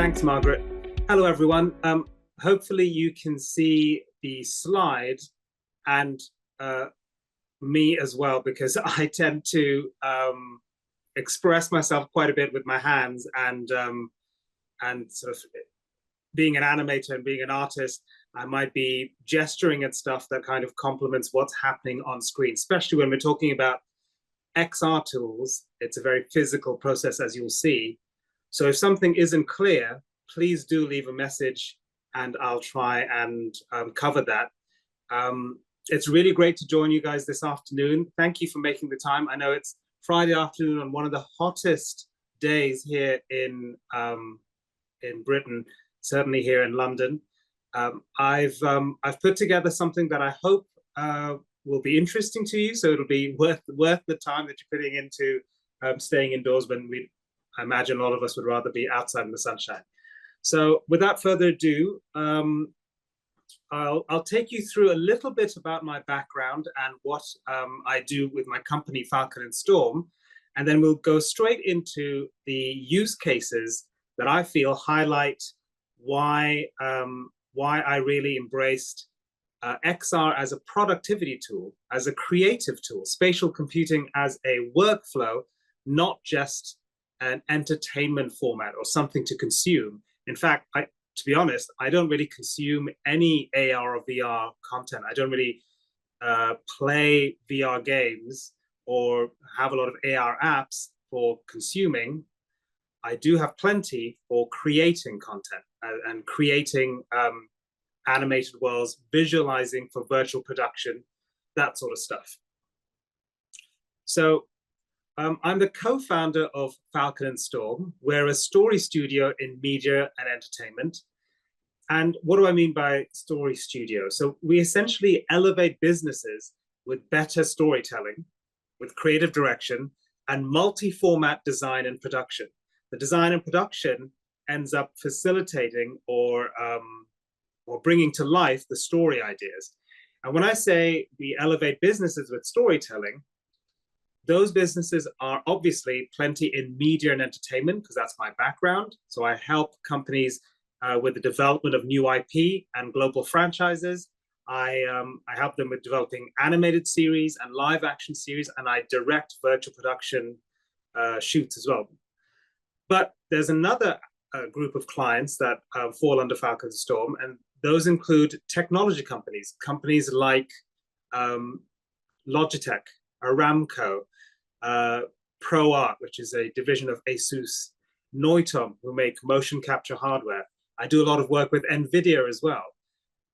Thanks, Margaret. Hello, everyone. Hopefully you can see the slide and me as well, because I tend to express myself quite a bit with my hands, and sort of being an animator and being an artist, I might be gesturing at stuff that kind of complements what's happening on screen, especially when we're talking about XR tools. It's a very physical process, as you'll see. So if something isn't clear, please do leave a message and I'll try and cover that. It's really great to join you guys this afternoon. Thank you for making the time. I know it's Friday afternoon on one of the hottest days here in Britain, certainly here in London. I've put together something that I hope will be interesting to you. So it'll be worth the time that you're putting into staying indoors when I imagine a lot of us would rather be outside in the sunshine. So without further ado, I'll take you through a little bit about my background and what I do with my company, Falcon and Storm, and then we'll go straight into the use cases that I feel highlight why I really embraced XR as a productivity tool, as a creative tool, spatial computing as a workflow, not just an entertainment format or something to consume. In fact, to be honest, I don't really consume any AR or VR content. I don't really play VR games or have a lot of AR apps for consuming. I do have plenty for creating content and creating animated worlds, visualizing for virtual production, that sort of stuff. So I'm the co-founder of Falcon and Storm. We're a story studio in media and entertainment. And what do I mean by story studio? So we essentially elevate businesses with better storytelling, with creative direction, and multi-format design and production. The design and production ends up facilitating or bringing to life the story ideas. And when I say we elevate businesses with storytelling, those businesses are obviously plenty in media and entertainment, because that's my background. So I help companies with the development of new IP and global franchises. I help them with developing animated series and live action series, and I direct virtual production shoots as well. But there's another group of clients that fall under Falcon Storm, and those include technology companies, companies like Logitech, Aramco, ProArt, which is a division of ASUS, Noitom, who make motion capture hardware. I do a lot of work with NVIDIA as well.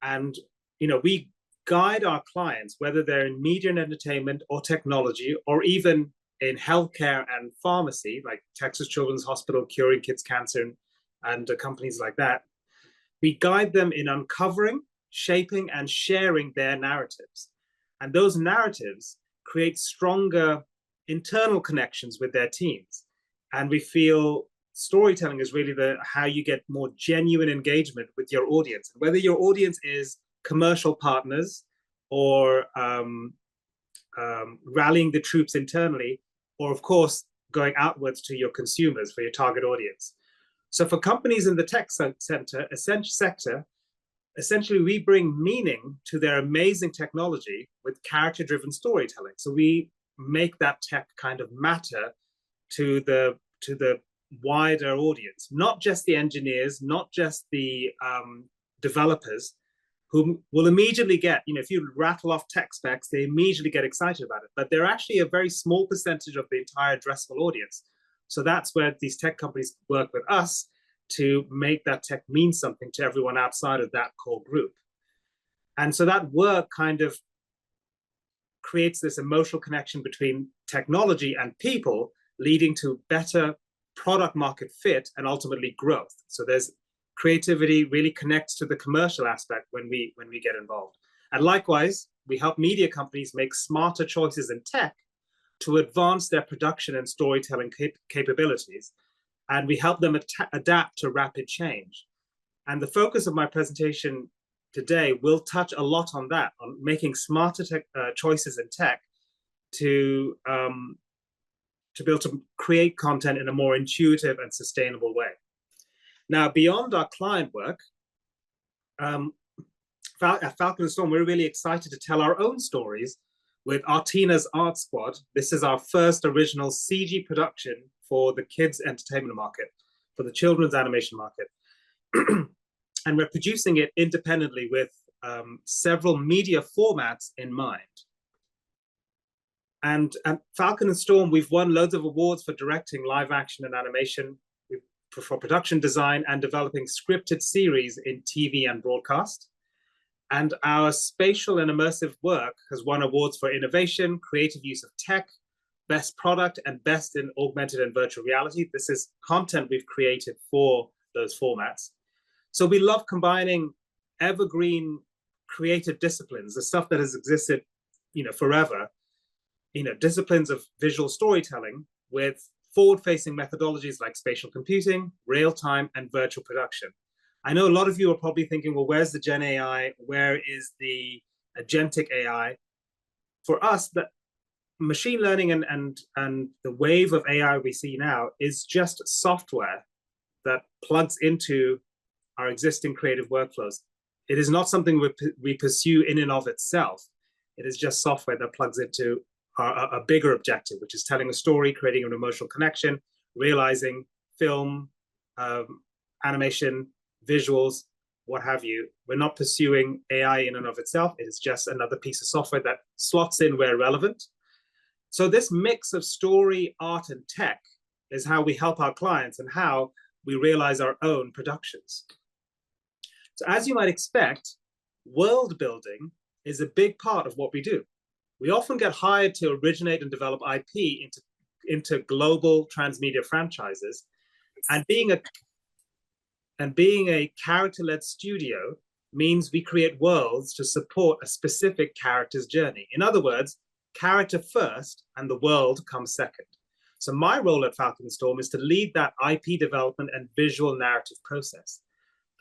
And, we guide our clients, whether they're in media and entertainment or technology, or even in healthcare and pharmacy, like Texas Children's Hospital, curing kids' cancer, and companies like that. We guide them in uncovering, shaping, and sharing their narratives. And those narratives create stronger internal connections with their teams. And we feel storytelling is really how you get more genuine engagement with your audience. Whether your audience is commercial partners or rallying the troops internally, or of course, going outwards to your consumers, for your target audience. So for companies in the tech sector, essentially we bring meaning to their amazing technology with character-driven storytelling. So we make that tech kind of matter to the wider audience, not just the engineers, not just the developers, who will immediately get, if you rattle off tech specs, they immediately get excited about it. But they're actually a very small percentage of the entire addressable audience. So that's where these tech companies work with us to make that tech mean something to everyone outside of that core group. And so that work kind of creates this emotional connection between technology and people, leading to better product market fit and ultimately growth. So there's creativity really connects to the commercial aspect when we get involved. And likewise, we help media companies make smarter choices in tech to advance their production and storytelling capabilities. And we help them adapt to rapid change. And the focus of my presentation today will touch a lot on that, on making smarter choices in tech to be able to create content in a more intuitive and sustainable way. Now, beyond our client work, at Falcon and Storm, we're really excited to tell our own stories with Artina's Art Squad. This is our first original CG production for the kids' entertainment market, for the children's animation market. And we're producing it independently with several media formats in mind. And at Falcon and Storm, we've won loads of awards for directing live action and animation, for production design, and developing scripted series in TV and broadcast. And our spatial and immersive work has won awards for innovation, creative use of tech, best product, and best in augmented and virtual reality. This is content we've created for those formats. So we love combining evergreen creative disciplines, the stuff that has existed, forever, disciplines of visual storytelling with forward-facing methodologies like spatial computing, real-time, and virtual production. I know a lot of you are probably thinking, well, where's the Gen AI? Where is the agentic AI? For us, the machine learning and the wave of AI we see now is just software that plugs into our existing creative workflows. It is not something we pursue in and of itself. It is just software that plugs into a bigger objective, which is telling a story, creating an emotional connection, realizing film, animation, visuals, what have you. We're not pursuing AI in and of itself. It is just another piece of software that slots in where relevant. So this mix of story, art, and tech is how we help our clients and how we realize our own productions. So as you might expect, world building is a big part of what we do. We often get hired to originate and develop IP into global transmedia franchises, and being a character-led studio means we create worlds to support a specific character's journey. In other words, character first and the world comes second. So my role at Falcon and Storm is to lead that IP development and visual narrative process.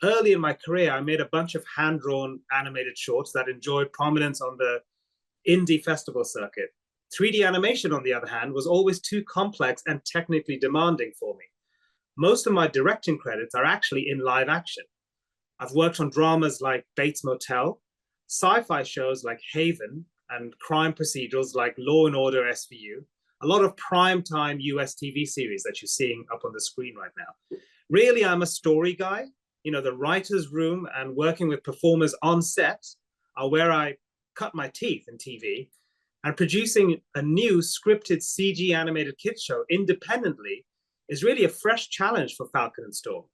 Early in my career, I made a bunch of hand-drawn animated shorts that enjoyed prominence on the indie festival circuit. 3D animation, on the other hand, was always too complex and technically demanding for me. Most of my directing credits are actually in live action. I've worked on dramas like Bates Motel, sci-fi shows like Haven, and crime procedurals like Law and Order SVU, a lot of primetime US TV series that you're seeing up on the screen right now. Really, I'm a story guy. The writer's room and working with performers on set are where I cut my teeth in TV, and producing a new scripted CG animated kids show independently is really a fresh challenge for Falcon and Storm.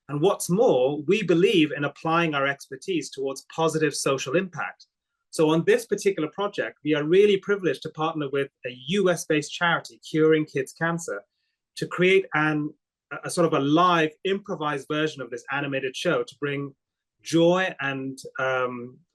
And what's more, we believe in applying our expertise towards positive social impact. So on this particular project, we are really privileged to partner with a US-based charity, Curing Kids Cancer, to create a sort of a live improvised version of this animated show to bring joy and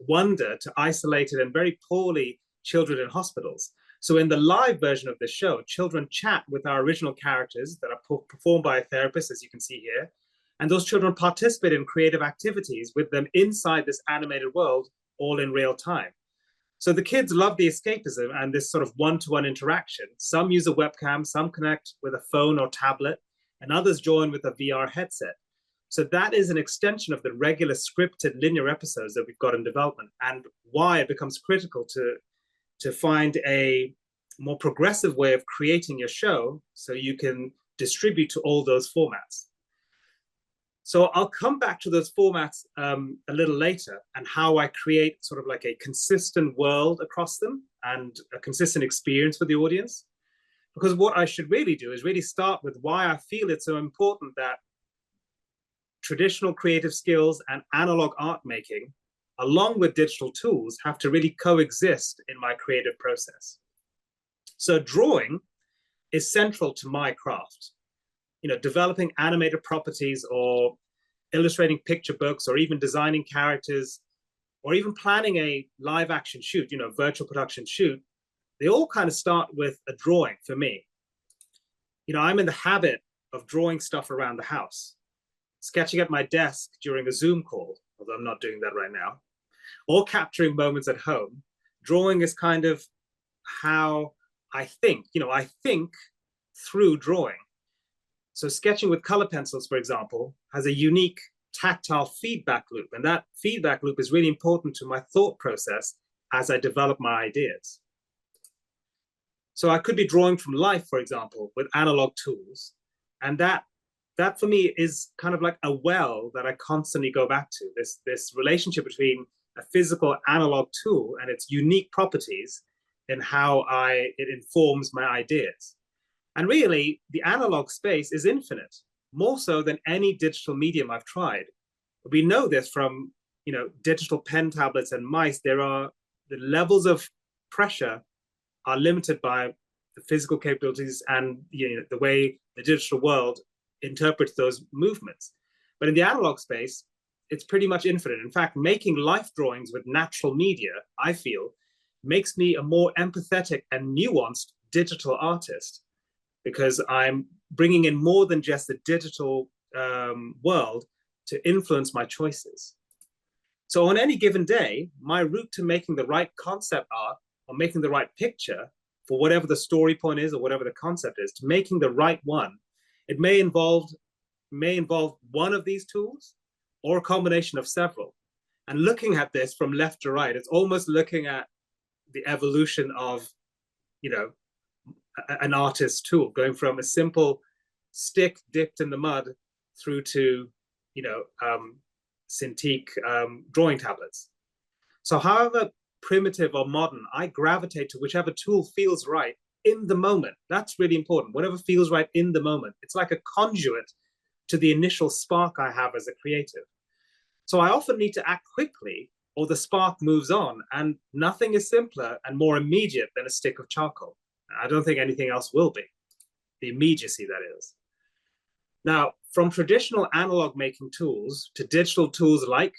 wonder to isolated and very poorly children in hospitals. So in the live version of the show, children chat with our original characters that are performed by a therapist, as you can see here, and those children participate in creative activities with them inside this animated world, all in real time. So the kids love the escapism and this sort of one-to-one interaction. Some use a webcam, some connect with a phone or tablet, and others join with a VR headset. So that is an extension of the regular scripted linear episodes that we've got in development, and why it becomes critical to find a more progressive way of creating your show so you can distribute to all those formats. So I'll come back to those formats a little later and how I create sort of like a consistent world across them and a consistent experience for the audience. Because what I should really do is really start with why I feel it's so important that traditional creative skills and analog art making, along with digital tools, have to really coexist in my creative process. So drawing is central to my craft. Developing animated properties or illustrating picture books or even designing characters or even planning a live action shoot, virtual production shoot, they all kind of start with a drawing for me. I'm in the habit of drawing stuff around the house, sketching at my desk during a Zoom call, although I'm not doing that right now, or capturing moments at home. Drawing is kind of how I think. I think through drawing. So sketching with color pencils, for example, has a unique tactile feedback loop. And that feedback loop is really important to my thought process as I develop my ideas. So I could be drawing from life, for example, with analog tools. And that for me is kind of like a well that I constantly go back to, this relationship between a physical analog tool and its unique properties and how it informs my ideas. And really, the analog space is infinite, more so than any digital medium I've tried. We know this from, digital pen tablets and mice. The levels of pressure are limited by the physical capabilities and the way the digital world interprets those movements. But in the analog space, it's pretty much infinite. In fact, making life drawings with natural media, I feel, makes me a more empathetic and nuanced digital artist, because I'm bringing in more than just the digital world to influence my choices. So on any given day, my route to making the right concept art or making the right picture for whatever the story point is or whatever the concept is, to making the right one, it may involve one of these tools or a combination of several. And looking at this from left to right, it's almost looking at the evolution of, an artist's tool, going from a simple stick dipped in the mud through to, Cintiq drawing tablets. So however primitive or modern, I gravitate to whichever tool feels right in the moment. That's really important. Whatever feels right in the moment. It's like a conduit to the initial spark I have as a creative. So I often need to act quickly or the spark moves on, and nothing is simpler and more immediate than a stick of charcoal. I don't think anything else will be. The immediacy, that is. Now, from traditional analog making tools to digital tools like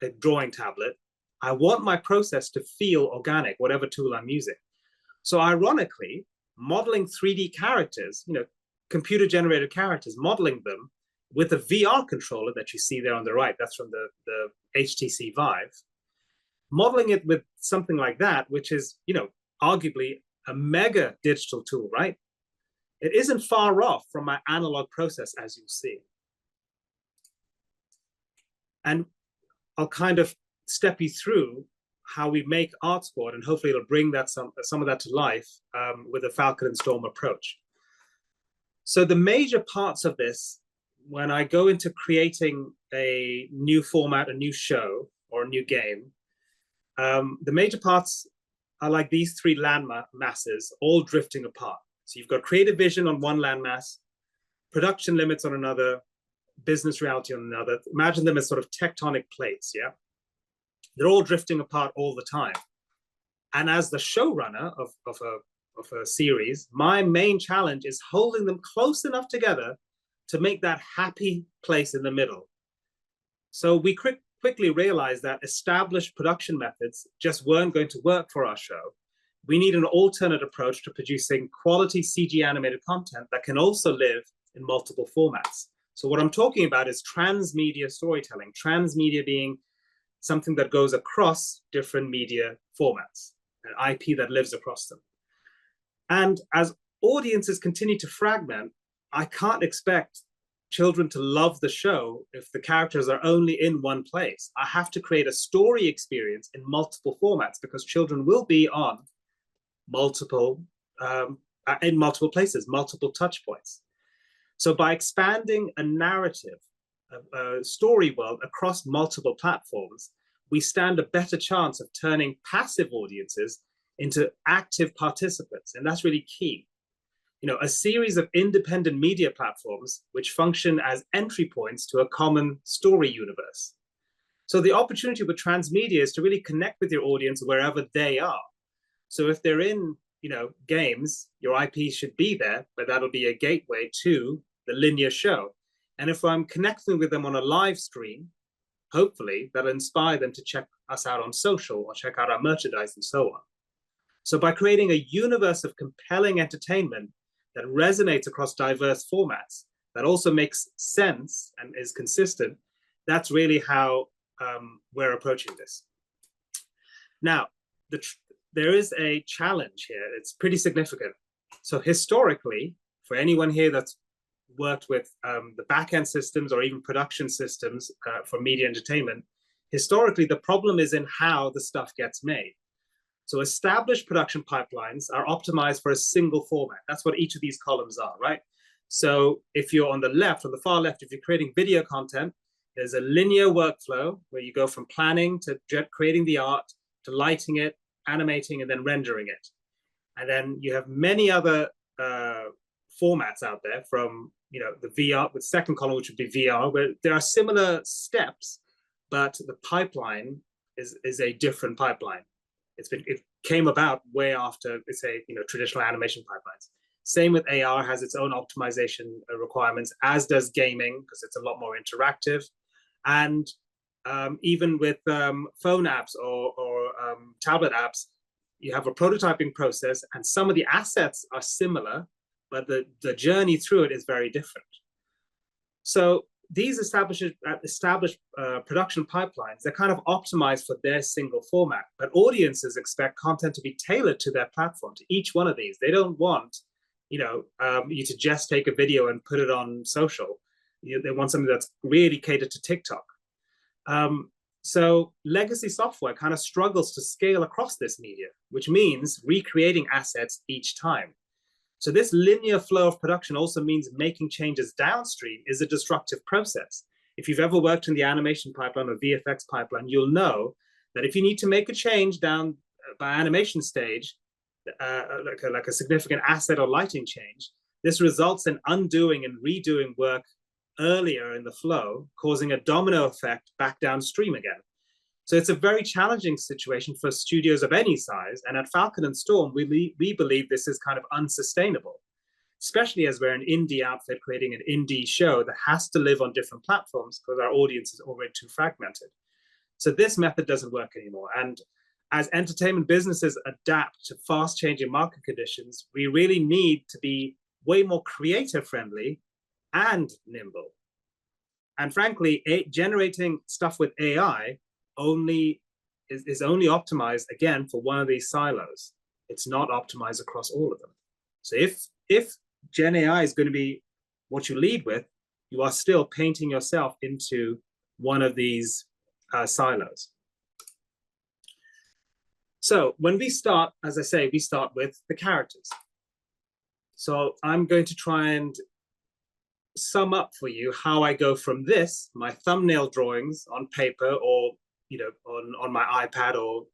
a drawing tablet, I want my process to feel organic, whatever tool I'm using. So ironically, modeling 3D characters, computer-generated characters, modeling them with a VR controller that you see there on the right, that's from the HTC Vive, modeling it with something like that, which is, arguably a mega digital tool, right? It isn't far off from my analog process, as you'll see. And I'll kind of step you through how we make Art Squad, and hopefully it'll bring that some of that to life with a Falcon and Storm approach. So the major parts of this, when I go into creating a new format, a new show, or a new game, the major parts are like these three land masses all drifting apart. So you've got creative vision on one landmass, production limits on another, business reality on another. Imagine them as sort of tectonic plates, yeah? They're all drifting apart all the time. And as the showrunner of a series, my main challenge is holding them close enough together to make that happy place in the middle. So we quickly realized that established production methods just weren't going to work for our show. We need an alternate approach to producing quality CG animated content that can also live in multiple formats. So what I'm talking about is transmedia storytelling, transmedia being something that goes across different media formats, an IP that lives across them. And as audiences continue to fragment, I can't expect children to love the show if the characters are only in one place. I have to create a story experience in multiple formats, because children will be on multiple places, multiple touch points. So by expanding a narrative, a story world across multiple platforms, we stand a better chance of turning passive audiences into active participants. And that's really key. A series of independent media platforms which function as entry points to a common story universe. So the opportunity with transmedia is to really connect with your audience wherever they are. So if they're in, games, your IP should be there, but that'll be a gateway to the linear show. And if I'm connecting with them on a live stream, hopefully that'll inspire them to check us out on social or check out our merchandise and so on. So by creating a universe of compelling entertainment that resonates across diverse formats, that also makes sense and is consistent, that's really how we're approaching this. Now, there is a challenge here. It's pretty significant. So historically, for anyone here that's worked with the back-end systems or even production systems for media entertainment, historically, the problem is in how the stuff gets made. So established production pipelines are optimized for a single format. That's what each of these columns are, right? So if you're on the left, on the far left, if you're creating video content, there's a linear workflow where you go from planning to creating the art, to lighting it, animating, and then rendering it. And then you have many other formats out there from, the VR, the second column, which would be VR, where there are similar steps, but the pipeline is a different pipeline. It came about way after, say, traditional animation pipelines. Same with AR, has its own optimization requirements, as does gaming, because it's a lot more interactive. And even with phone apps or tablet apps, you have a prototyping process, and some of the assets are similar, but the journey through it is very different. So these established production pipelines, they're kind of optimized for their single format, but audiences expect content to be tailored to their platform, to each one of these. They don't want, you to just take a video and put it on social. They want something that's really catered to TikTok. So legacy software kind of struggles to scale across this media, which means recreating assets each time. So this linear flow of production also means making changes downstream is a disruptive process. If you've ever worked in the animation pipeline or VFX pipeline, you'll know that if you need to make a change down by animation stage, like a significant asset or lighting change, this results in undoing and redoing work earlier in the flow, causing a domino effect back downstream again. So it's a very challenging situation for studios of any size. And at Falcon and Storm, we believe this is kind of unsustainable, especially as we're an indie outfit creating an indie show that has to live on different platforms because our audience is already too fragmented. So this method doesn't work anymore. And as entertainment businesses adapt to fast changing market conditions, we really need to be way more creator friendly and nimble. And frankly, generating stuff with AI is only optimized, again, for one of these silos. It's not optimized across all of them. So if Gen AI is going to be what you lead with, you are still painting yourself into one of these silos. So when we start, as I say, we start with the characters. So I'm going to try and sum up for you how I go from this, my thumbnail drawings on paper or on my iPad or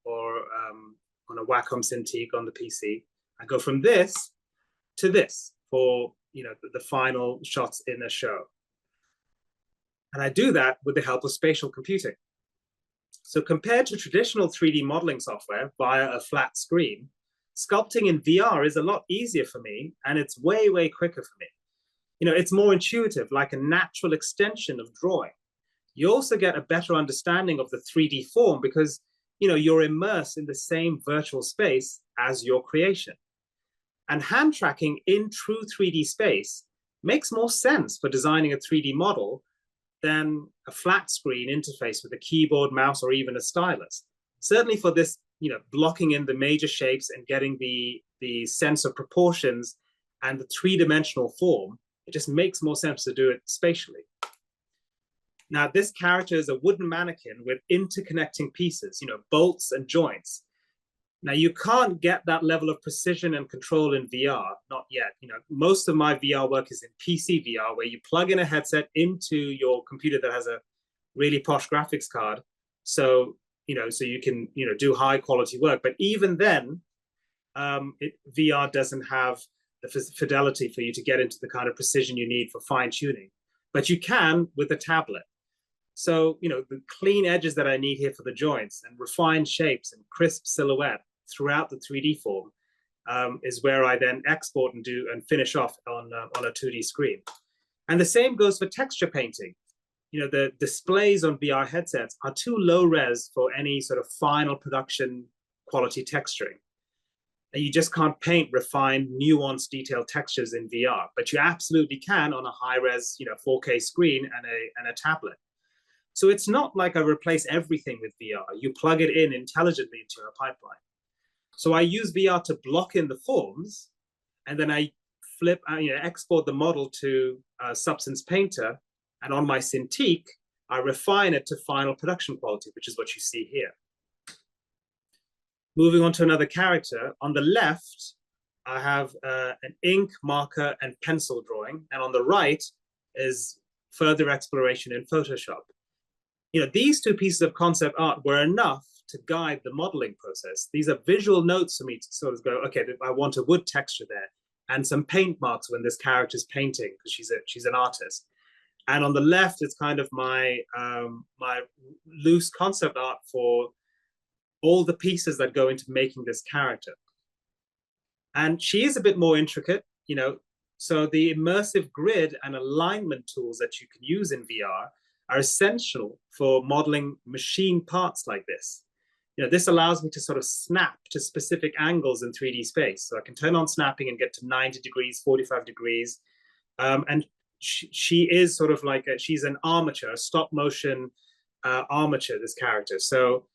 on a Wacom Cintiq on the PC. I go from this to this for the final shots in a show. And I do that with the help of spatial computing. So compared to traditional 3D modeling software via a flat screen, sculpting in VR is a lot easier for me, and it's way, way quicker for me. It's more intuitive, like a natural extension of drawing. You also get a better understanding of the 3D form because, you're immersed in the same virtual space as your creation. And hand tracking in true 3D space makes more sense for designing a 3D model than a flat screen interface with a keyboard, mouse, or even a stylus. Certainly for this, blocking in the major shapes and getting the sense of proportions and the three-dimensional form, it just makes more sense to do it spatially. Now, this character is a wooden mannequin with interconnecting pieces, bolts and joints. Now, you can't get that level of precision and control in VR, not yet. Most of my VR work is in PC VR, where you plug in a headset into your computer that has a really posh graphics card. So, so you can, do high quality work. But even then, VR doesn't have the fidelity for you to get into the kind of precision you need for fine tuning. But you can with a tablet. So, the clean edges that I need here for the joints and refined shapes and crisp silhouette throughout the 3D form is where I then export and finish off on a 2D screen. And the same goes for texture painting. The displays on VR headsets are too low res for any sort of final production quality texturing. And you just can't paint refined, nuanced, detailed textures in VR, but you absolutely can on a high res, 4K screen and a tablet. So it's not like I replace everything with VR. You plug it in intelligently into a pipeline. So I use VR to block in the forms, and then I export the model to Substance Painter, and on my Cintiq, I refine it to final production quality, which is what you see here. Moving on to another character, on the left, I have an ink, marker, and pencil drawing, and on the right is further exploration in Photoshop. These two pieces of concept art were enough to guide the modeling process. These are visual notes for me to sort of go, okay, I want a wood texture there, and some paint marks when this character's painting, because she's an artist. And on the left, it's kind of my my loose concept art for all the pieces that go into making this character. And she is a bit more intricate, so the immersive grid and alignment tools that you can use in VR are essential for modeling machine parts like this. This allows me to sort of snap to specific angles in 3D space. So I can turn on snapping and get to 90 degrees, 45 degrees. And she is sort of like, she's an armature, a stop motion armature, this character. So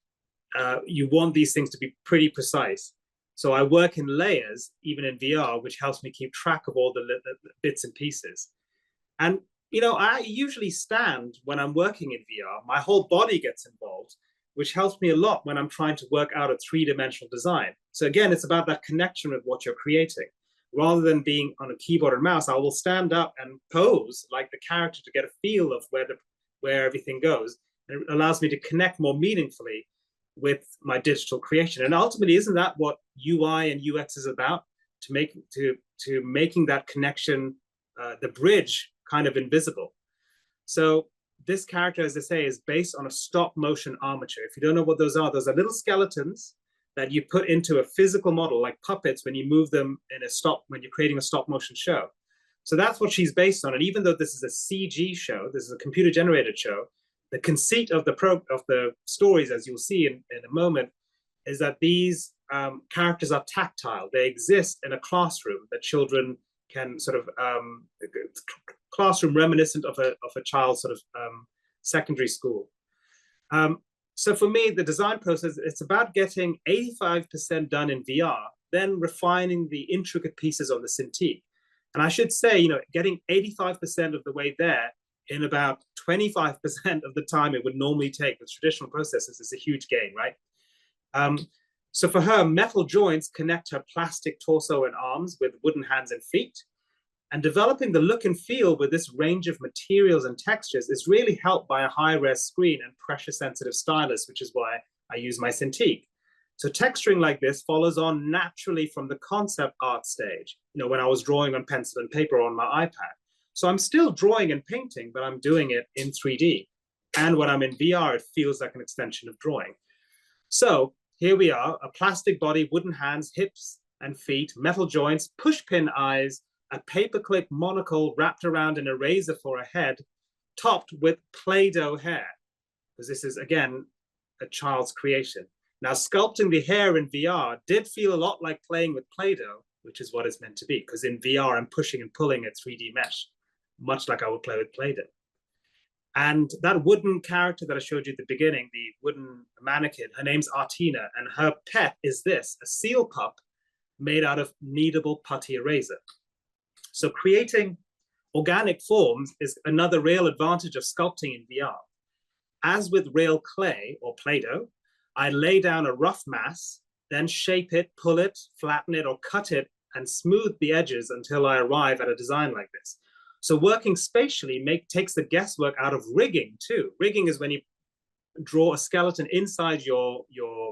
you want these things to be pretty precise. So I work in layers, even in VR, which helps me keep track of all the bits and pieces. And, I usually stand when I'm working in VR. My whole body gets involved, which helps me a lot when I'm trying to work out a three-dimensional design. So again, it's about that connection with what you're creating. Rather than being on a keyboard and mouse, I will stand up and pose like the character to get a feel of where everything goes. And it allows me to connect more meaningfully with my digital creation. And ultimately, isn't that what UI and UX is about? To making that connection, the bridge, kind of invisible. So this character, as I say, is based on a stop motion armature. If you don't know what those are little skeletons that you put into a physical model, like puppets, when you move them when you're creating a stop motion show. So that's what she's based on. And even though this is a CG show, this is a computer generated show, the conceit of the stories, as you'll see in a moment, is that these characters are tactile. They exist in a classroom that children can sort of, classroom reminiscent of a child's sort of secondary school. So for me, the design process, it's about getting 85% done in VR, then refining the intricate pieces on the Cintiq. And I should say, getting 85% of the way there in about 25% of the time it would normally take with traditional processes is a huge gain, right? So for her, metal joints connect her plastic torso and arms with wooden hands and feet. And developing the look and feel with this range of materials and textures is really helped by a high-res screen and pressure-sensitive stylus, which is why I use my Cintiq. So texturing like this follows on naturally from the concept art stage, when I was drawing on pencil and paper on my iPad. So I'm still drawing and painting, but I'm doing it in 3D. And when I'm in VR, it feels like an extension of drawing. So here we are, a plastic body, wooden hands, hips and feet, metal joints, pushpin eyes, a paperclip monocle wrapped around an eraser for a head, topped with Play-Doh hair, because this is, again, a child's creation. Now, sculpting the hair in VR did feel a lot like playing with Play-Doh, which is what it's meant to be, because in VR, I'm pushing and pulling a 3D mesh, much like I would play with Play-Doh. And that wooden character that I showed you at the beginning, the wooden mannequin, her name's Artina, and her pet is this, a seal pup made out of kneadable putty eraser. So creating organic forms is another real advantage of sculpting in VR. As with real clay or Play-Doh, I lay down a rough mass, then shape it, pull it, flatten it, or cut it, and smooth the edges until I arrive at a design like this. So working spatially takes the guesswork out of rigging too. Rigging is when you draw a skeleton inside your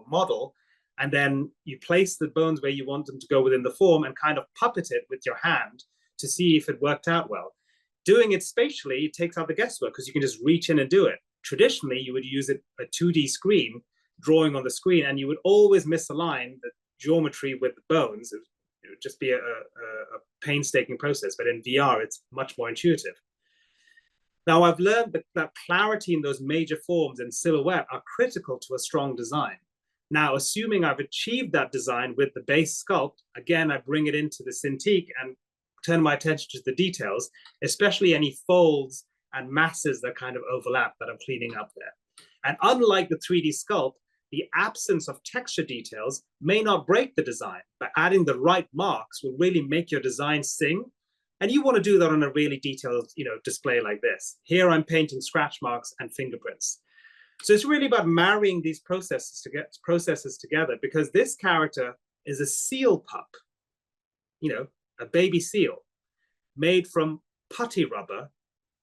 model, and then you place the bones where you want them to go within the form and kind of puppet it with your hand to see if it worked out well. Doing it spatially takes out the guesswork because you can just reach in and do it. Traditionally, you would use a 2D screen, drawing on the screen, and you would always misalign the geometry with the bones. It would just be a painstaking process, but in VR, it's much more intuitive. Now, I've learned that clarity in those major forms and silhouette are critical to a strong design. Now, assuming I've achieved that design with the base sculpt, again, I bring it into the Cintiq and turn my attention to the details, especially any folds and masses that kind of overlap that I'm cleaning up there. And unlike the 3D sculpt, the absence of texture details may not break the design, but adding the right marks will really make your design sing And you want to do that on a really detailed, display like this. Here I'm painting scratch marks and fingerprints. So it's really about marrying these processes together, because this character is a seal pup, a baby seal made from putty rubber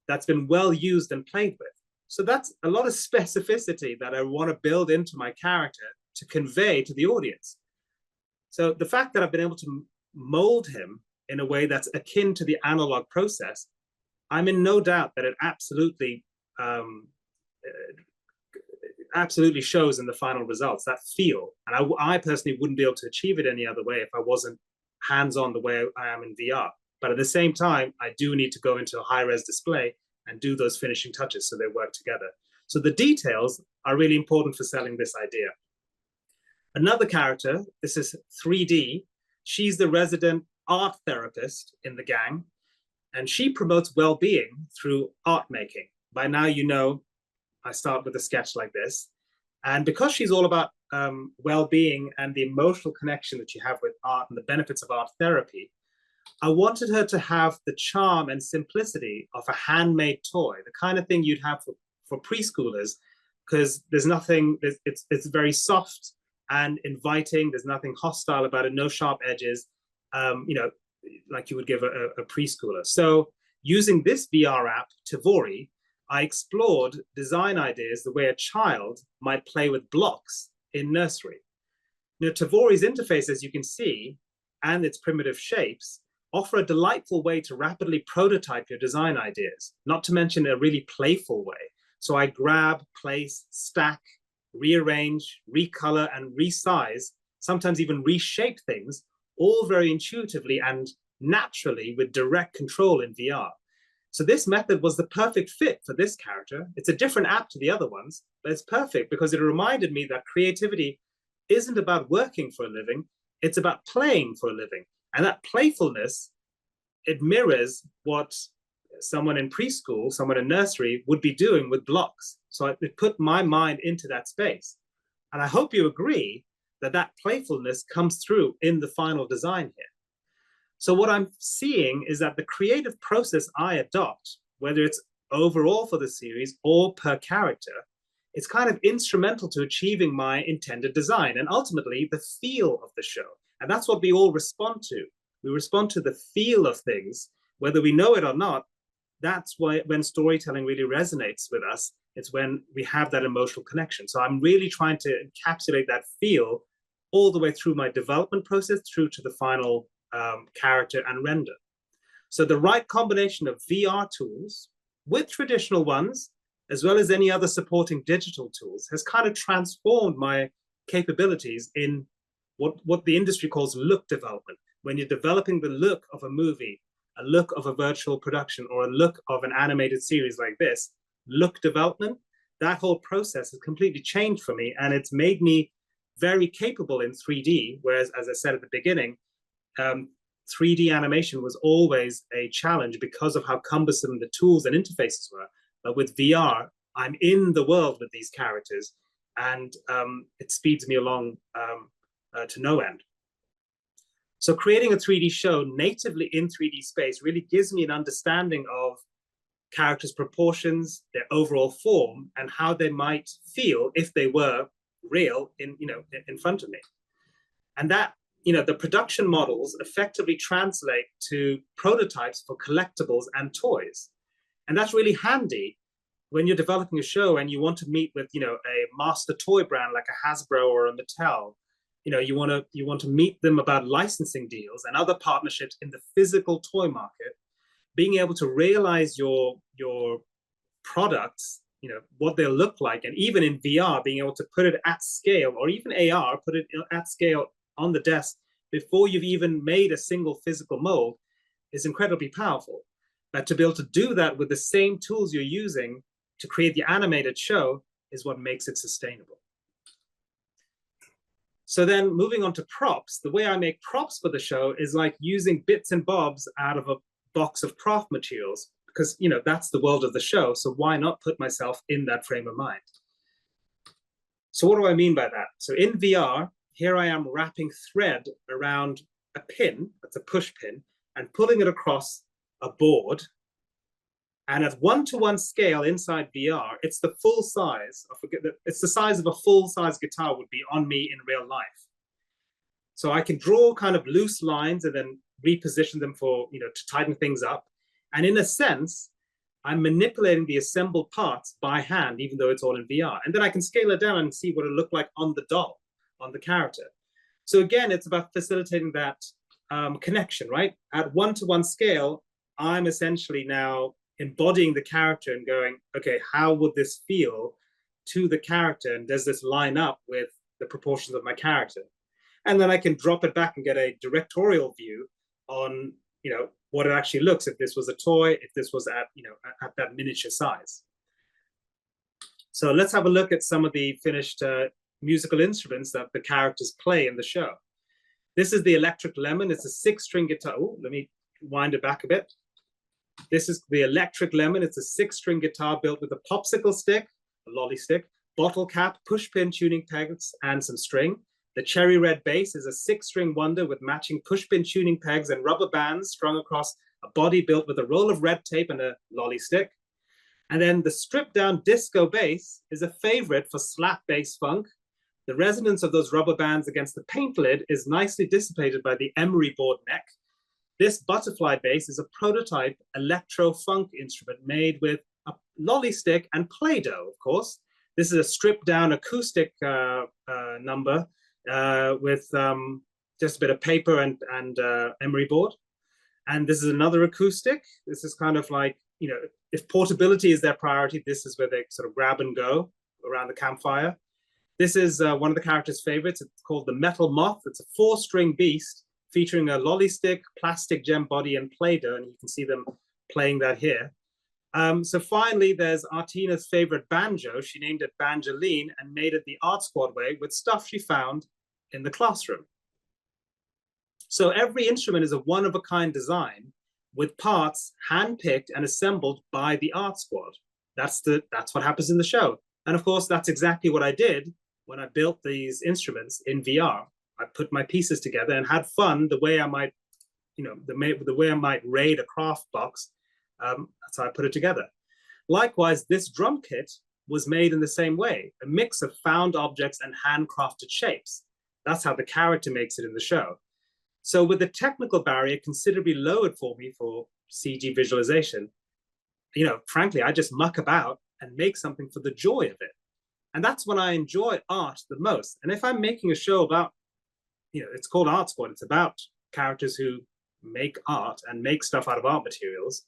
that's been well used and played with. So that's a lot of specificity that I want to build into my character to convey to the audience. So the fact that I've been able to mold him in a way that's akin to the analog process, I'm in no doubt that it absolutely shows in the final results, that feel. And I personally wouldn't be able to achieve it any other way if I wasn't hands-on the way I am in VR. But at the same time, I do need to go into a high-res display and do those finishing touches so they work together. So the details are really important for selling this idea. Another character, this is 3D. She's the resident art therapist in the gang, and she promotes well-being through art making. By now, I start with a sketch like this. And because she's all about well-being and the emotional connection that you have with art and the benefits of art therapy, I wanted her to have the charm and simplicity of a handmade toy, the kind of thing you'd have for preschoolers, because it's very soft and inviting. There's nothing hostile about it, no sharp edges, like you would give a preschooler. So using this VR app, TVORI, I explored design ideas the way a child might play with blocks in nursery. TVORI's interface, as you can see, and its primitive shapes offer a delightful way to rapidly prototype your design ideas, not to mention a really playful way. So I grab, place, stack, rearrange, recolor, and resize, sometimes even reshape things, all very intuitively and naturally with direct control in VR. So this method was the perfect fit for this character. It's a different app to the other ones, but it's perfect because it reminded me that creativity isn't about working for a living, it's about playing for a living. And that playfulness, it mirrors what someone in preschool, someone in nursery would be doing with blocks. So it put my mind into that space. And I hope you agree that that playfulness comes through in the final design here. So what I'm seeing is that the creative process I adopt, whether it's overall for the series or per character, it's kind of instrumental to achieving my intended design and ultimately the feel of the show. And that's what we all respond to. We respond to the feel of things, whether we know it or not. That's why when storytelling really resonates with us, it's when we have that emotional connection. So I'm really trying to encapsulate that feel all the way through my development process, through to the final character and render. So the right combination of VR tools with traditional ones, as well as any other supporting digital tools, has kind of transformed my capabilities in what the industry calls look development. When you're developing the look of a movie, a look of a virtual production, or a look of an animated series like this, look development, that whole process has completely changed for me, and it's made me very capable in 3D, whereas, as I said at the beginning, 3D animation was always a challenge because of how cumbersome the tools and interfaces were. But with VR, I'm in the world with these characters, and it speeds me along to no end. So creating a 3D show natively in 3D space really gives me an understanding of characters' proportions, their overall form, and how they might feel if they were real in front of me. And that, the production models effectively translate to prototypes for collectibles and toys. And that's really handy when you're developing a show and you want to meet with, a master toy brand like a Hasbro or a Mattel. You want to meet them about licensing deals and other partnerships in the physical toy market. Being able to realize your products, what they'll look like, and even in VR, being able to put it at scale, or even AR, put it at scale on the desk before you've even made a single physical mold, is incredibly powerful. But to be able to do that with the same tools you're using to create the animated show is what makes it sustainable. So then moving on to props, the way I make props for the show is like using bits and bobs out of a box of craft materials, because that's the world of the show. So why not put myself in that frame of mind? So what do I mean by that? So in VR, here I am wrapping thread around a pin, that's a push pin, and pulling it across a board, and at 1-to-1 scale inside VR, it's the full size. It's the size of a full-size guitar would be on me in real life. So I can draw kind of loose lines and then reposition them for, to tighten things up. And in a sense, I'm manipulating the assembled parts by hand, even though it's all in VR. And then I can scale it down and see what it looked like on the doll, on the character. So again, it's about facilitating that connection, right? At 1-to-1 scale, I'm essentially now embodying the character and going, okay, how would this feel to the character? And does this line up with the proportions of my character? And then I can drop it back and get a directorial view on, what it actually looks, if this was a toy, if this was at that miniature size. So let's have a look at some of the finished musical instruments that the characters play in the show. This is the electric lemon. It's a 6-string guitar. Oh, let me wind it back a bit. This is the electric lemon. It's a 6-string guitar built with a popsicle stick, a lolly stick, bottle cap, push pin tuning pegs, and some string. The cherry red bass is a 6-string wonder with matching push pin tuning pegs and rubber bands strung across a body built with a roll of red tape and a lolly stick. And then the stripped down disco bass is a favorite for slap bass funk. The resonance of those rubber bands against the paint lid is nicely dissipated by the emery board neck. This butterfly bass is a prototype electro-funk instrument made with a lolly stick and Play-Doh, of course. This is a stripped-down acoustic number with just a bit of paper and emery board. And this is another acoustic. This is kind of like, if portability is their priority, this is where they sort of grab and go around the campfire. This is one of the characters' favorites. It's called the Metal Moth. It's a 4-string beast featuring a lolly stick, plastic gem body, and Play-Doh, and you can see them playing that here. So finally, there's Artina's favorite banjo. She named it Banjoline and made it the Art Squad way with stuff she found in the classroom. So every instrument is a one-of-a-kind design with parts handpicked and assembled by the Art Squad. That's what happens in the show. And of course, that's exactly what I did when I built these instruments in VR. I put my pieces together and had fun the way I might, the way I might raid a craft box. That's how I put it together. Likewise, this drum kit was made in the same way, a mix of found objects and handcrafted shapes. That's how the character makes it in the show. So with the technical barrier considerably lowered for me for CG visualization, frankly, I just muck about and make something for the joy of it. And that's when I enjoy art the most. And if I'm making a show about, it's called Art Squad, it's about characters who make art and make stuff out of art materials,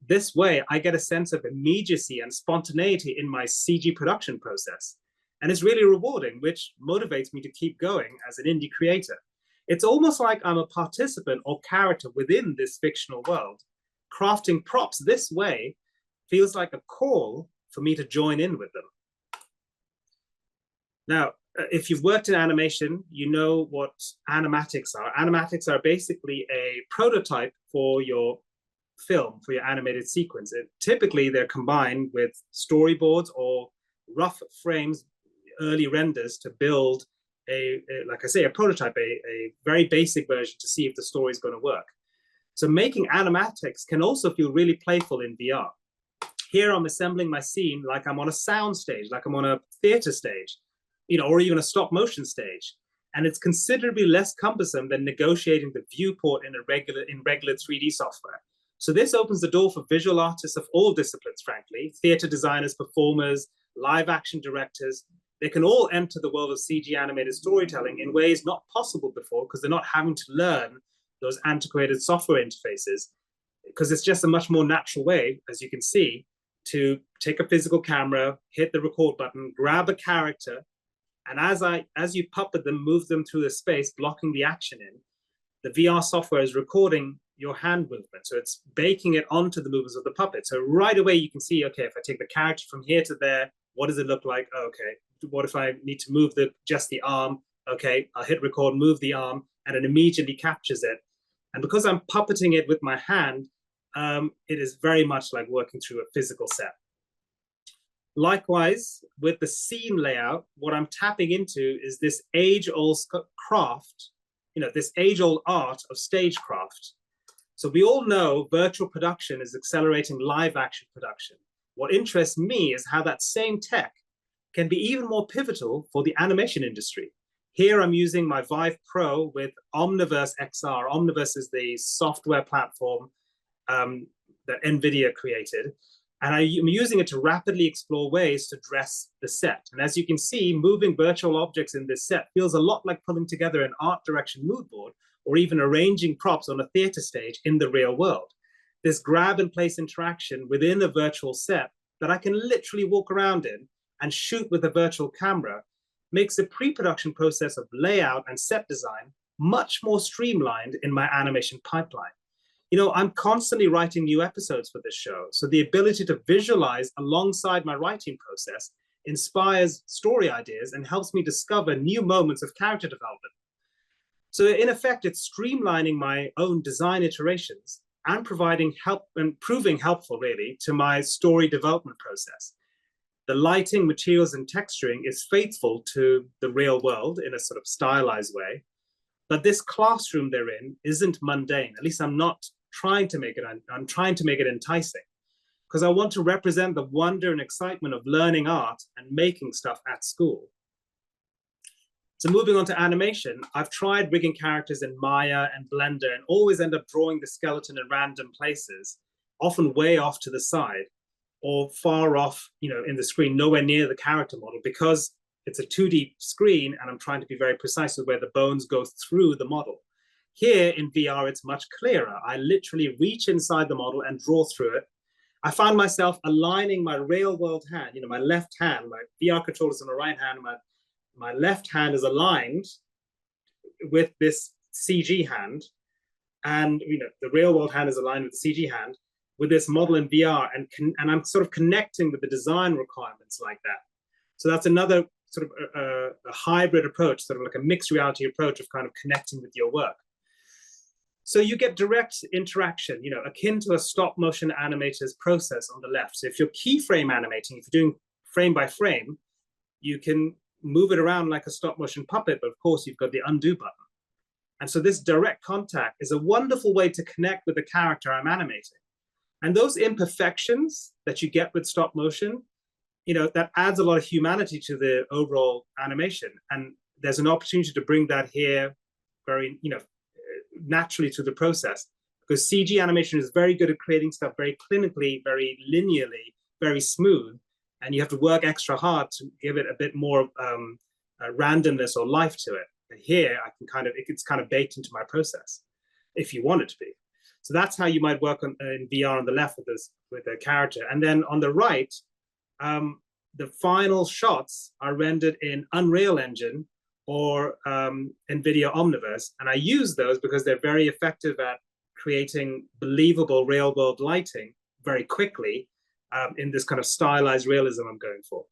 this way I get a sense of immediacy and spontaneity in my CG production process. And it's really rewarding, which motivates me to keep going as an indie creator. It's almost like I'm a participant or character within this fictional world. Crafting props this way feels like a call for me to join in with them. Now, if you've worked in animation, you know what animatics are. Animatics are basically a prototype for your film, for your animated sequence. Typically, they're combined with storyboards or rough frames, early renders to build like I say, a prototype, a very basic version to see if the story is going to work. So making animatics can also feel really playful in VR. Here I'm assembling my scene like I'm on a sound stage, like I'm on a theater stage, or even a stop motion stage. And it's considerably less cumbersome than negotiating the viewport in regular 3D software. So this opens the door for visual artists of all disciplines, frankly, theater designers, performers, live action directors. They can all enter the world of CG animated storytelling in ways not possible before because they're not having to learn those antiquated software interfaces, because it's just a much more natural way, as you can see, to take a physical camera, hit the record button, grab a character, and as you puppet them, move them through the space, blocking the action in, the VR software is recording your hand movement. So it's baking it onto the movements of the puppet. So right away you can see, okay, if I take the character from here to there, what does it look like? Okay, what if I need to move just the arm? Okay, I'll hit record, move the arm, and it immediately captures it. And because I'm puppeting it with my hand, it is very much like working through a physical set. Likewise, with the scene layout, what I'm tapping into is this age-old craft, this age-old art of stagecraft. So we all know virtual production is accelerating live action production. What interests me is how that same tech can be even more pivotal for the animation industry. Here I'm using my Vive Pro with Omniverse XR. Omniverse is the software platform that NVIDIA created. And I'm using it to rapidly explore ways to dress the set. And as you can see, moving virtual objects in this set feels a lot like pulling together an art direction mood board or even arranging props on a theater stage in the real world. This grab and place interaction within a virtual set that I can literally walk around in and shoot with a virtual camera makes the pre-production process of layout and set design much more streamlined in my animation pipeline. You know, I'm constantly writing new episodes for this show, so the ability to visualize alongside my writing process inspires story ideas and helps me discover new moments of character development. So in effect, it's streamlining my own design iterations and providing help and proving helpful, really, to my story development process. The lighting, materials, and texturing is faithful to the real world in a sort of stylized way, but this classroom they're in isn't mundane. At least I'm not trying to make it, I'm trying to make it enticing, because I want to represent the wonder and excitement of learning art and making stuff at school. So moving on to animation, I've tried rigging characters in Maya and Blender and always end up drawing the skeleton in random places, often way off to the side or far off, you know, in the screen, nowhere near the character model, because it's a 2D screen and I'm trying to be very precise with where the bones go through the model. Here in VR, it's much clearer. I literally reach inside the model and draw through it. I find myself aligning my real world hand, you know, my left hand, my VR controller's on the right hand, my left hand is aligned with this CG hand. And, you know, the real world hand is aligned with the CG hand with this model in VR. And I'm sort of connecting with the design requirements like that. So that's another sort of a hybrid approach, sort of like a mixed reality approach of kind of connecting with your work. So you get direct interaction, you know, akin to a stop motion animator's process on the left. So if you're keyframe animating, if you're doing frame by frame, you can move it around like a stop motion puppet, but of course you've got the undo button. And so this direct contact is a wonderful way to connect with the character I'm animating. And those imperfections that you get with stop motion, you know, that adds a lot of humanity to the overall animation. And there's an opportunity to bring that here very, you know, naturally to the process, because CG animation is very good at creating stuff very clinically, very linearly, very smooth, and you have to work extra hard to give it a bit more randomness or life to it. And here I can kind of, it's kind of baked into my process if you want it to be. So that's how you might work on, in VR on the left with a character. And then on the right, the final shots are rendered in Unreal Engine or NVIDIA Omniverse. And I use those because they're very effective at creating believable real world lighting very quickly in this kind of stylized realism I'm going for.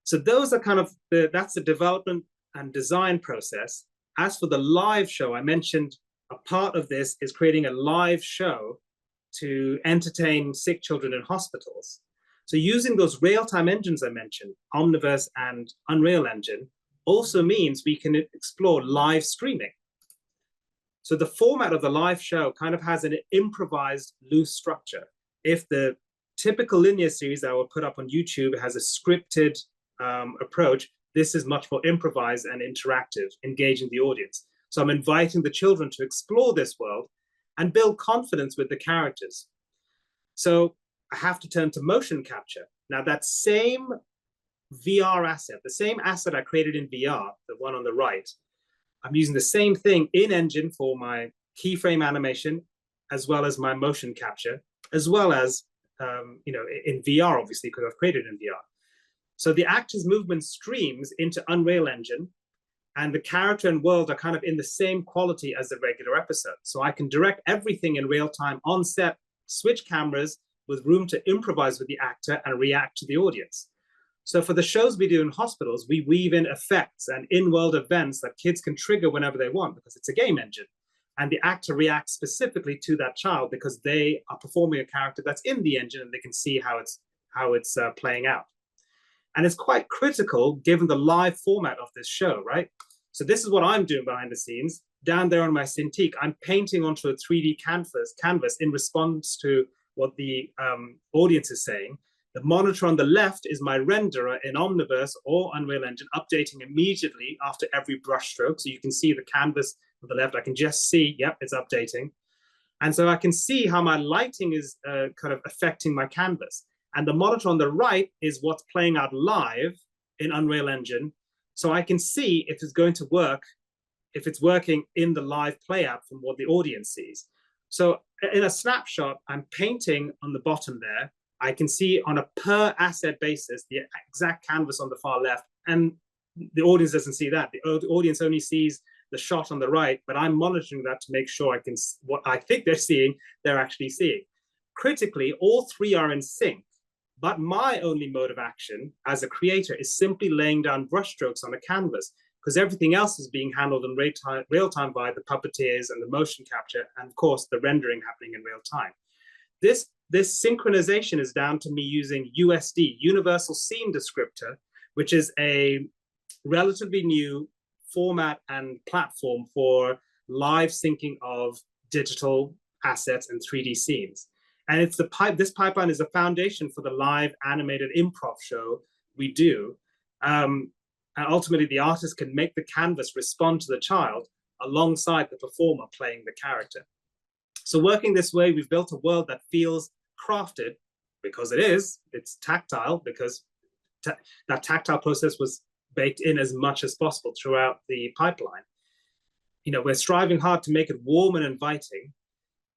So those are kind of, that's the development and design process. As for the live show, I mentioned a part of this is creating a live show to entertain sick children in hospitals. So using those real-time engines I mentioned, Omniverse and Unreal Engine, also means we can explore live streaming. So the format of the live show kind of has an improvised loose structure. If the typical linear series that I would put up on YouTube has a scripted approach, this is much more improvised and interactive, engaging the audience. So I'm inviting the children to explore this world and build confidence with the characters. So I have to turn to motion capture. Now that same VR asset, the same asset I created in VR, the one on the right, I'm using the same thing in Engine for my keyframe animation, as well as my motion capture, as well as you know, in VR, obviously, because I've created in VR. So the actor's movement streams into Unreal Engine, and the character and world are kind of in the same quality as the regular episode. So I can direct everything in real time on set, switch cameras with room to improvise with the actor and react to the audience. So for the shows we do in hospitals, we weave in effects and in-world events that kids can trigger whenever they want because it's a game engine. And the actor reacts specifically to that child because they are performing a character that's in the engine and they can see how it's playing out. And it's quite critical given the live format of this show, right? So this is what I'm doing behind the scenes. down there on my Cintiq, I'm painting onto a 3D canvas in response to what the audience is saying. The monitor on the left is my renderer in Omniverse or Unreal Engine, updating immediately after every brushstroke. So you can see the canvas on the left. I can just see, yep, it's updating. And so I can see how my lighting is kind of affecting my canvas. And the monitor on the right is what's playing out live in Unreal Engine. So I can see if it's going to work, if it's working in the live play out from what the audience sees. So in a snapshot, I'm painting on the bottom there. I can see on a per asset basis, the exact canvas on the far left, and the audience doesn't see that. The audience only sees the shot on the right, but I'm monitoring that to make sure I can, what I think they're seeing, they're actually seeing. Critically, all three are in sync, but my only mode of action as a creator is simply laying down brushstrokes on a canvas, because everything else is being handled in real time by the puppeteers and the motion capture, and of course, the rendering happening in real time. This synchronization is down to me using USD, Universal Scene Descriptor, which is a relatively new format and platform for live syncing of digital assets and 3D scenes. And it's this pipeline is a foundation for the live animated improv show we do. And ultimately, the artist can make the canvas respond to the child alongside the performer playing the character. So working this way, we've built a world that feels crafted because it's tactile, because that tactile process was baked in as much as possible throughout the pipeline. You know, we're striving hard to make it warm and inviting,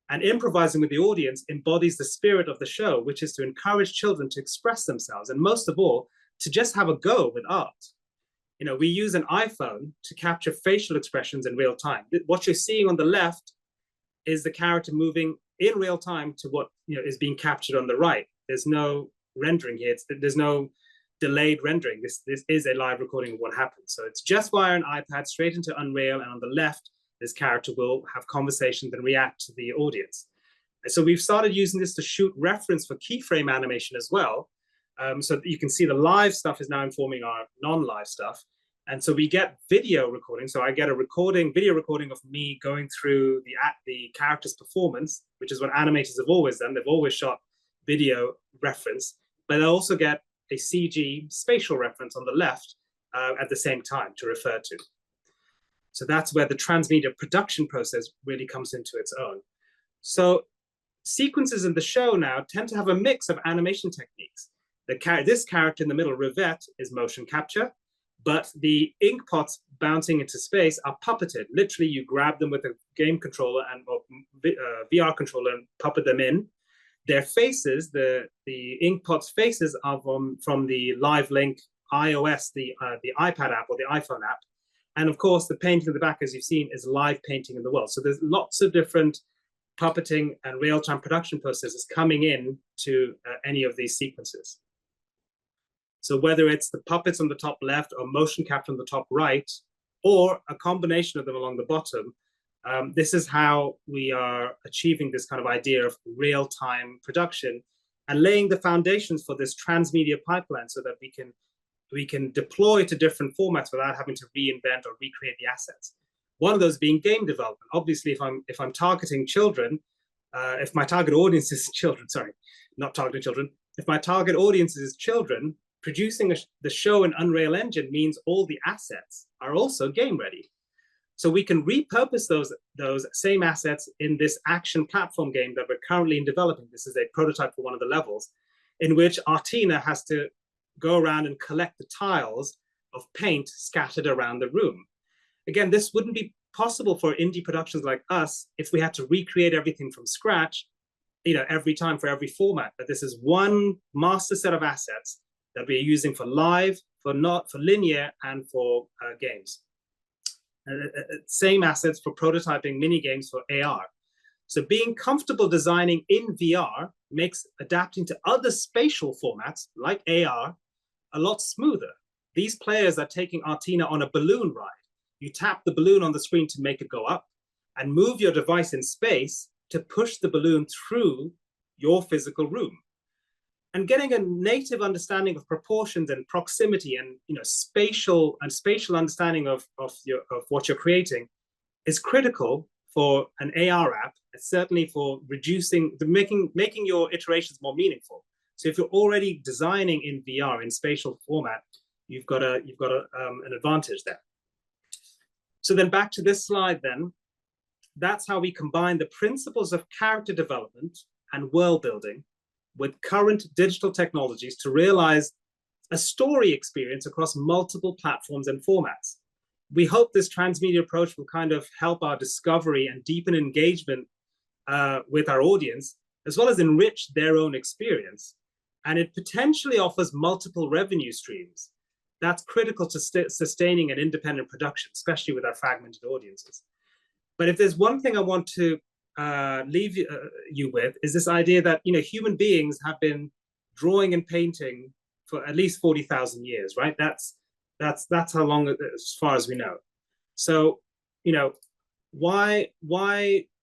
and improvising with the audience embodies the spirit of the show, which is to encourage children to express themselves, and most of all, to just have a go with art. You know, we use an iPhone to capture facial expressions in real time. What you're seeing on the left is the character moving in real time to what is being captured on the right. There's no rendering here. There's no delayed rendering. This is a live recording of what happens. So it's just via an iPad straight into Unreal, and on the left, this character will have conversations and react to the audience. And so we've started using this to shoot reference for keyframe animation as well. So that you can see the live stuff is now informing our non-live stuff. And so we get video recording. So I get a video recording of me going through the character's performance, which is what animators have always done. They've always shot video reference, but I also get a CG spatial reference on the left at the same time to refer to. So that's where the transmedia production process really comes into its own. So sequences in the show now tend to have a mix of animation techniques. This character in the middle, Rivette, is motion capture, but the ink pots bouncing into space are puppeted. Literally, you grab them with a game controller or VR controller and puppet them in. Their faces, the ink pots' faces are from the Live Link iOS, the iPad app or the iPhone app. And of course, the painting in the back, as you've seen, is live painting in the world. So there's lots of different puppeting and real-time production processes coming in to any of these sequences. So whether it's the puppets on the top left or motion capture on the top right, or a combination of them along the bottom, this is how we are achieving this kind of idea of real-time production and laying the foundations for this transmedia pipeline so that we can deploy to different formats without having to reinvent or recreate the assets. One of those being game development. Obviously, if I'm targeting children, if my target audience is children, sorry, not targeting children, if my target audience is children, producing the show in Unreal Engine means all the assets are also game ready. So we can repurpose those same assets in this action platform game that we're currently in developing. This is a prototype for one of the levels, in which Artina has to go around and collect the tiles of paint scattered around the room. Again, this wouldn't be possible for indie productions like us if we had to recreate everything from scratch, every time for every format. But this is one master set of assets that we're using for live, for linear, and for games. Same assets for prototyping mini games for AR. So being comfortable designing in VR makes adapting to other spatial formats like AR a lot smoother. These players are taking Artina on a balloon ride. You tap the balloon on the screen to make it go up and move your device in space to push the balloon through your physical room. And getting a native understanding of proportions and proximity and spatial understanding of what you're creating is critical for an AR app, certainly for making your iterations more meaningful. So if you're already designing in VR in spatial format, you've got an advantage there. So then back to this slide then, that's how we combine the principles of character development and world building with current digital technologies to realize a story experience across multiple platforms and formats. We hope this transmedia approach will kind of help our discovery and deepen engagement with our audience, as well as enrich their own experience. And it potentially offers multiple revenue streams. That's critical to sustaining an independent production, especially with our fragmented audiences. But if there's one thing I want to leave you with, is this idea that human beings have been drawing and painting for at least 40,000 years, right? That's how long, as far as we know. So, why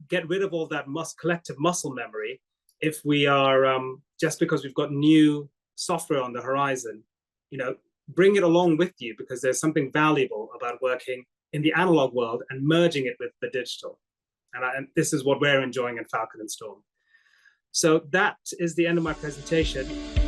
get rid of all that collective muscle memory if we are just because we've got new software on the horizon? Bring it along with you, because there's something valuable about working in the analog world and merging it with the digital. And this is what we're enjoying in Falcon and Storm. So that is the end of my presentation.